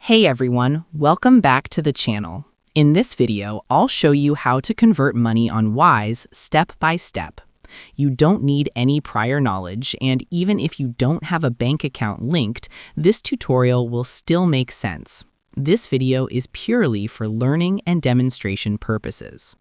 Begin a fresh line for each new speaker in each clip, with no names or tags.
Hey everyone, welcome back to the channel. In this video, I'll show you how to convert money on Wise step by step. You don't need any prior knowledge, and even if you don't have a bank account linked, this tutorial will still make sense. This video is purely for learning and demonstration purposes.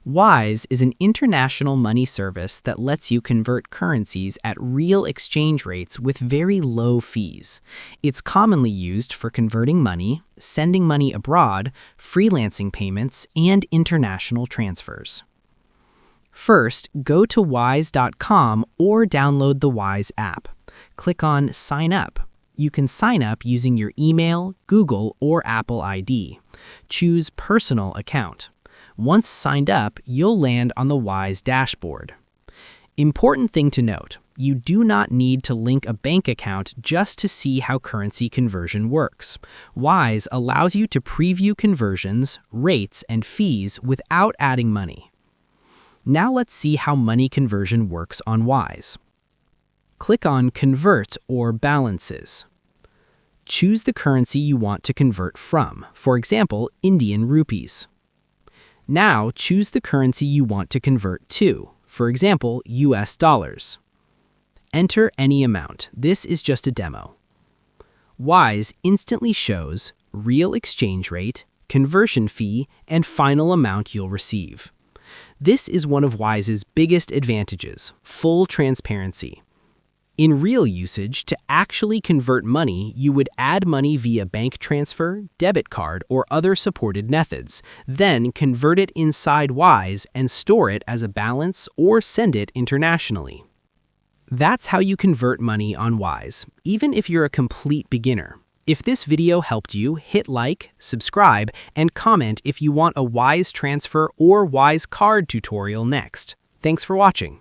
Wise is an international money service that lets you convert currencies at real exchange rates with very low fees. It's commonly used for converting money, sending money abroad, freelancing payments, and international transfers. First, go to wise.com or download the Wise app. Click on Sign Up. You can sign up using your email, Google, or Apple ID. Choose Personal Account. Once signed up, you'll land on the Wise dashboard. Important thing to note, you do not need to link a bank account just to see how currency conversion works. Wise allows you to preview conversions, rates, and fees without adding money. Now let's see how money conversion works on Wise. Click on Convert or Balances. Choose the currency you want to convert from, for example, Indian rupees. Now choose the currency you want to convert to, for example, US dollars. Enter any amount. This is just a demo. Wise instantly shows real exchange rate, conversion fee, and final amount you'll receive. This is one of Wise's biggest advantages, full transparency. In real usage, to actually convert money, you would add money via bank transfer, debit card, or other supported methods, then convert it inside Wise and store it as a balance or send it internationally. That's how you convert money on Wise, even if you're a complete beginner. If this video helped you, hit like, subscribe, and comment if you want a Wise transfer or Wise card tutorial next. Thanks for watching.